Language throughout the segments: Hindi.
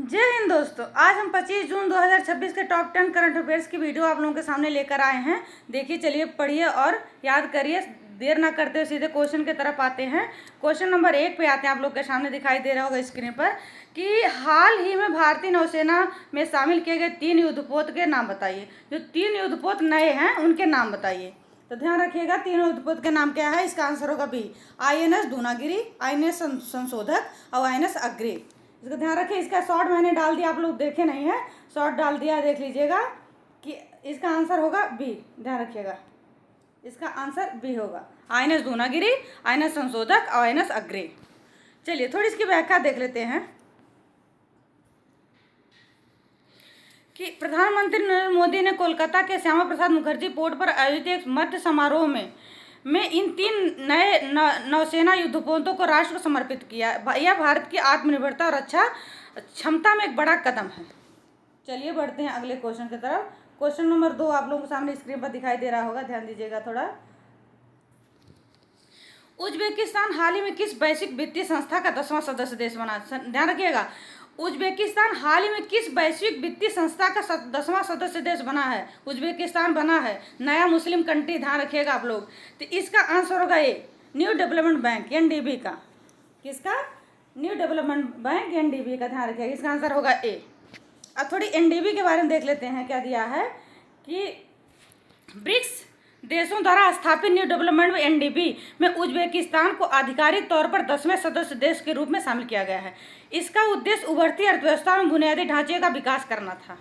जय हिंद दोस्तों। आज हम 25 जून 2026 के टॉप 10 करंट अफेयर्स की वीडियो आप लोगों के सामने लेकर आए हैं। देखिए, चलिए पढ़िए और याद करिए। देर ना करते हुए सीधे क्वेश्चन की तरफ आते हैं। क्वेश्चन नंबर 1 पे आते हैं। आप लोग के सामने दिखाई दे रहा होगा स्क्रीन पर कि हाल ही में भारतीय नौसेना में शामिल किए गए 3 युद्धपोत के नाम बताइए। जो 3 युद्धपोत नए हैं उनके नाम बताइए। तो ध्यान रखिएगा, 3 युद्धपोत के नाम क्या है। इसका आंसर होगा बी, INS दूनागिरी, INS संशोधक और INS अग्रे। इसका ध्यान रखिए। इसका शॉर्ट मैंने डाल दिया, आप लोग देखे नहीं है, शॉर्ट डाल दिया, देख लीजिएगा कि इसका आंसर होगा बी। ध्यान रखिएगा, इसका आंसर बी होगा। INS दूनागिरी, INS संशोधक और INS अग्रे। चलिए थोड़ी इसकी व्याख्या देख लेते हैं कि प्रधानमंत्री नरेंद्र मोदी ने कोलकाता के श्यामा प्रसाद मुखर्जी पोर्ट पर आयोजित एक मध्य समारोह में इन 3 नए नौसेना युद्धपोतों को राष्ट्र को समर्पित किया। यह भारत की आत्मनिर्भरता और रक्षा क्षमता में एक बड़ा कदम है। चलिए बढ़ते हैं अगले क्वेश्चन की तरफ। क्वेश्चन नंबर 2 आप लोगों के सामने स्क्रीन पर दिखाई दे रहा होगा, ध्यान दीजिएगा थोड़ा। उज्बेकिस्तान हाल ही में किस वैश्विक वित्तीय संस्था का 10वां सदस्य देश बना? ध्यान रखिएगा, उज्बेकिस्तान हाल ही में किस वैश्विक वित्तीय संस्था का 10वां सदस्य देश बना है? उज्बेकिस्तान बना है, नया मुस्लिम कंट्री। ध्यान रखिएगा आप लोग। तो इसका आंसर होगा ए, न्यू डेवलपमेंट बैंक, NDB का। किसका? न्यू डेवलपमेंट बैंक, NDB का। ध्यान रखिएगा, इसका आंसर होगा ए। अब थोड़ी NDB के बारे में देख लेते हैं। क्या दिया है कि ब्रिक्स देशों द्वारा स्थापित न्यू डेवलपमेंट NDB में उज्बेकिस्तान को आधिकारिक तौर पर 10वें सदस्य देश के रूप में शामिल किया गया है। इसका उद्देश्य उभरती अर्थव्यवस्था में बुनियादी ढांचे का विकास करना था।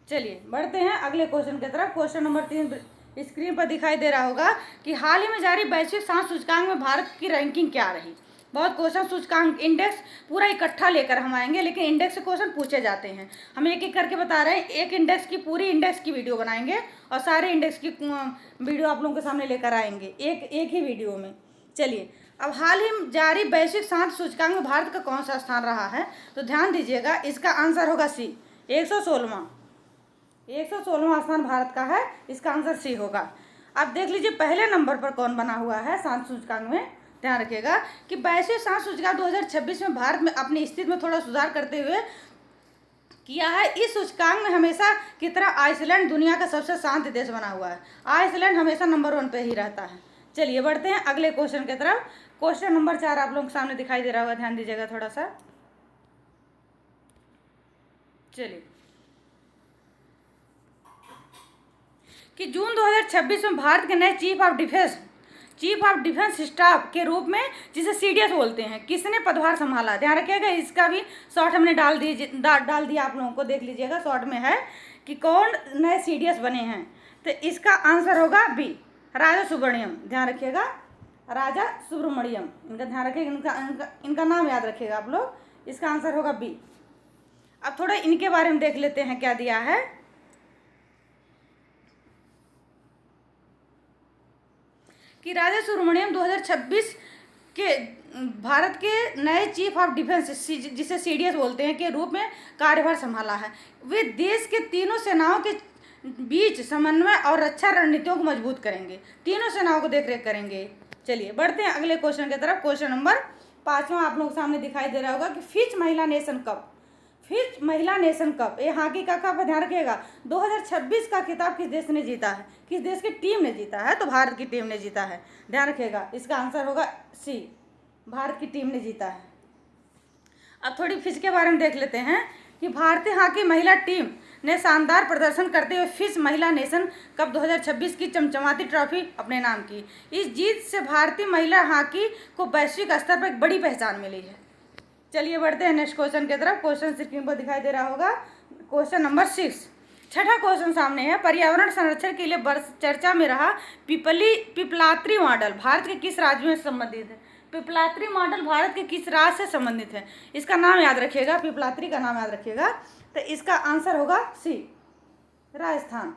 चलिए बढ़ते हैं अगले क्वेश्चन की तरफ। क्वेश्चन नंबर 3 स्क्रीन पर दिखाई दे रहा होगा कि हाल ही में जारी वैश्विक सांस सूचकांक में भारत की रैंकिंग क्या रही? बहुत क्वेश्चन सूचकांक इंडेक्स पूरा इकट्ठा लेकर हम आएंगे, लेकिन इंडेक्स से क्वेश्चन पूछे जाते हैं। हम एक एक करके बता रहे हैं। एक इंडेक्स की पूरी इंडेक्स की वीडियो बनाएंगे और सारे इंडेक्स की वीडियो आप लोगों के सामने लेकर आएंगे एक ही वीडियो में। चलिए, अब हाल ही में जारी वैश्विक सांस सूचकांक में भारत का कौन सा स्थान रहा है? तो ध्यान दीजिएगा, इसका आंसर होगा सी, 116वां स्थान भारत का है। इसका आंसर सी होगा। अब देख लीजिए पहले नंबर पर कौन बना हुआ है सांस सूचकांक में। ध्यान रखिएगा कि वैश्विक सांस सूचकांक 2026 में भारत में अपनी स्थिति में थोड़ा सुधार करते हुए किया है। इस सूचकांक में हमेशा की तरह आइसलैंड दुनिया का सबसे शांत देश बना हुआ है। आइसलैंड हमेशा नंबर 1 पे ही रहता है। चलिए बढ़ते हैं अगले क्वेश्चन की तरफ। क्वेश्चन नंबर 4 आप लोगों के सामने दिखाई दे रहा होगा, ध्यान दीजिएगा थोड़ा सा। चलिए, कि जून 2026 में भारत के नए चीफ ऑफ डिफेंस स्टाफ के रूप में, जिसे CDS बोलते हैं, किसने पदभार संभाला? ध्यान रखिएगा, इसका भी शॉर्ट हमने डाल दिया आप लोगों को, देख लीजिएगा शॉर्ट में है कि कौन नए CDS बने हैं। तो इसका आंसर होगा बी, राजा सुब्रमण्यम। ध्यान रखिएगा, राजा सुब्रमण्यम, इनका ध्यान रखिएगा, इनका नाम याद रखिएगा आप लोग। इसका आंसर होगा बी। अब थोड़ा इनके बारे में देख लेते हैं क्या दिया है कि राजा सुब्रमण्यम 2026 के भारत के नए चीफ ऑफ डिफेंस, जिसे CDS बोलते हैं, के रूप में कार्यभार संभाला है। वे देश के तीनों सेनाओं के बीच समन्वय और रक्षा रणनीतियों को मजबूत करेंगे, तीनों सेनाओं को देखरेख करेंगे। चलिए बढ़ते हैं अगले क्वेश्चन की तरफ। क्वेश्चन नंबर 5वां आप लोगों के सामने दिखाई दे रहा होगा कि फिच महिला नेशन कप, ये हॉकी का कप है। ध्यान रखिएगा, 2026 का खिताब किस देश ने जीता है? किस देश की टीम ने जीता है? तो भारत की टीम ने जीता है। ध्यान रखिएगा, इसका आंसर होगा सी, भारत की टीम ने जीता है। अब थोड़ी फिच के बारे में देख लेते हैं कि भारतीय हॉकी महिला टीम ने शानदार प्रदर्शन करते हुए फिच महिला नेशन कप 2026 की चमचमाती ट्रॉफी अपने नाम की। इस जीत से भारतीय महिला हॉकी को वैश्विक स्तर पर एक बड़ी पहचान मिली है। चलिए बढ़ते हैं नेक्स्ट क्वेश्चन की तरफ। क्वेश्चन स्क्रीन पर दिखाई दे रहा होगा। क्वेश्चन नंबर 6, छठा क्वेश्चन सामने है। पर्यावरण संरक्षण के लिए चर्चा में रहा पिपलात्री मॉडल भारत के किस राज्य में संबंधित है? पिपलात्री मॉडल भारत के किस राज्य से संबंधित है? इसका नाम याद रखिएगा, पिपलात्री का नाम याद रखिएगा। तो इसका आंसर होगा सी, राजस्थान।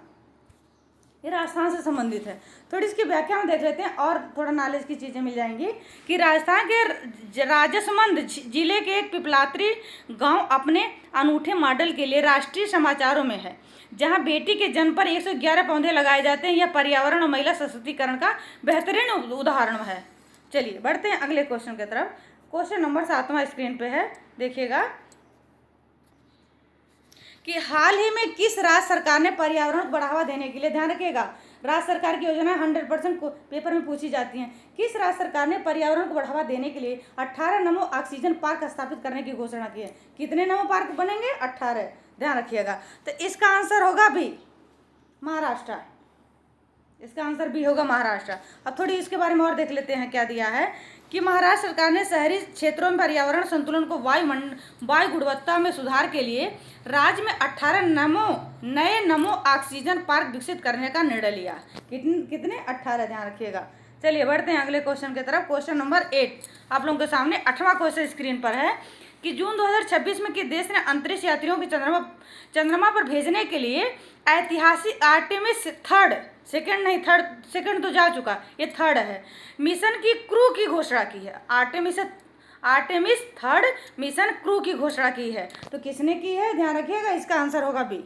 ये राजस्थान से संबंधित है। थोड़ी इसकी व्याख्या में देख लेते हैं और थोड़ा नॉलेज की चीज़ें मिल जाएंगी कि राजस्थान के राजसमंद जिले के एक पिपलात्री गांव अपने अनूठे मॉडल के लिए राष्ट्रीय समाचारों में है, जहां बेटी के जन्म पर 111 पौधे लगाए जाते हैं। यह पर्यावरण और महिला सशक्तिकरण का बेहतरीन उदाहरण है। चलिए बढ़ते हैं अगले क्वेश्चन की तरफ। क्वेश्चन नंबर 7वां स्क्रीन पे है, देखिएगा। कि हाल ही में किस राज्य सरकार ने पर्यावरण को बढ़ावा देने के लिए, ध्यान रखिएगा, राज्य सरकार की योजना 100% पेपर में पूछी जाती हैं, किस राज्य सरकार ने पर्यावरण को बढ़ावा देने के लिए 18 नमो ऑक्सीजन पार्क स्थापित करने की घोषणा की है। कितने नमो पार्क बनेंगे? 18, ध्यान रखिएगा। तो इसका आंसर होगा बी, महाराष्ट्र। इसका आंसर बी होगा महाराष्ट्र। अब थोड़ी इसके बारे में और देख लेते हैं क्या दिया है कि महाराष्ट्र सरकार ने शहरी क्षेत्रों में पर्यावरण संतुलन को वायु गुणवत्ता में सुधार के लिए राज्य में 18 नए नमो ऑक्सीजन पार्क विकसित करने का निर्णय लिया। कितने? 18, ध्यान रखिएगा। चलिए बढ़ते हैं अगले क्वेश्चन की तरफ। क्वेश्चन नंबर 8 आप लोगों के सामने 8वां क्वेश्चन स्क्रीन पर है कि जून 2026 में किस देश ने अंतरिक्ष यात्रियों की चंद्रमा पर भेजने के लिए ऐतिहासिक आर्टेमिस थर्ड, सेकंड तो जा चुका, ये थर्ड है, मिशन की क्रू की घोषणा की है। आर्टेमिस थर्ड मिशन क्रू की घोषणा की है। तो किसने की है? ध्यान रखिएगा, इसका आंसर होगा बी,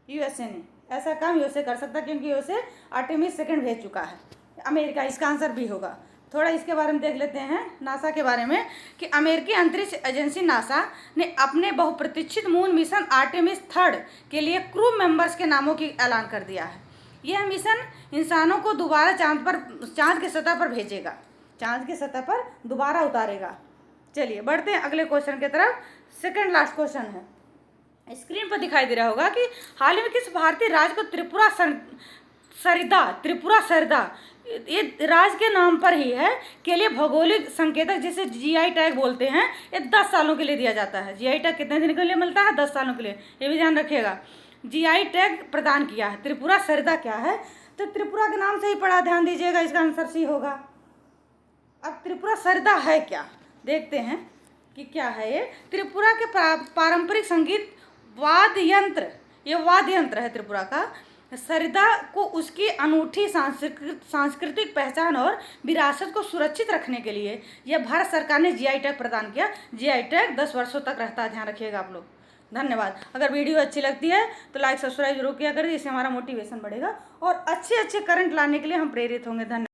यूएसए ने। ऐसा काम यूएसए कर सकता है क्योंकि यूएसए आर्टेमिस सेकंड भेज चुका है। अमेरिका, इसका आंसर बी होगा। थोड़ा इसके बारे में देख लेते हैं नासा के बारे में कि अमेरिकी अंतरिक्ष एजेंसी नासा ने अपने बहुप्रतीक्षित मून मिशन आर्टेमिस थर्ड के लिए क्रू मेंबर्स के नामों की ऐलान कर दिया है। यह मिशन इंसानों को दोबारा चांद की सतह पर भेजेगा, चांद की सतह पर दोबारा उतारेगा। चलिए बढ़ते हैं अगले क्वेश्चन की तरफ। सेकंड लास्ट क्वेश्चन है, स्क्रीन पर दिखाई दे रहा होगा कि हाल ही में किस भारतीय राज्य को त्रिपुरा सरिता, ये राज्य के नाम पर ही है, के लिए भौगोलिक संकेतक जिसे जीआई टैग बोलते हैं, ये 10 सालों के लिए दिया जाता है। जीआई टैग कितने दिन के लिए मिलता है? 10 सालों के लिए, ये भी ध्यान रखिएगा। जीआई टैग प्रदान किया है। त्रिपुरा सरिता क्या है? तो त्रिपुरा के नाम से ही पढ़ा, ध्यान दीजिएगा, इसका आंसर सी होगा। अब त्रिपुरा सरिता है क्या, देखते हैं कि क्या है ये। त्रिपुरा के पारंपरिक संगीत वाद्य यंत्र है त्रिपुरा का। सरिता को उसकी अनूठी सांस्कृतिक पहचान और विरासत को सुरक्षित रखने के लिए यह भारत सरकार ने जीआई टैग प्रदान किया। जीआई टैग 10 वर्षों तक रहता है, ध्यान रखिएगा आप लोग। धन्यवाद। अगर वीडियो अच्छी लगती है तो लाइक सब्सक्राइब जरूर किया करें, इससे हमारा मोटिवेशन बढ़ेगा और अच्छे करंट लाने के लिए हम प्रेरित होंगे। धन्यवाद।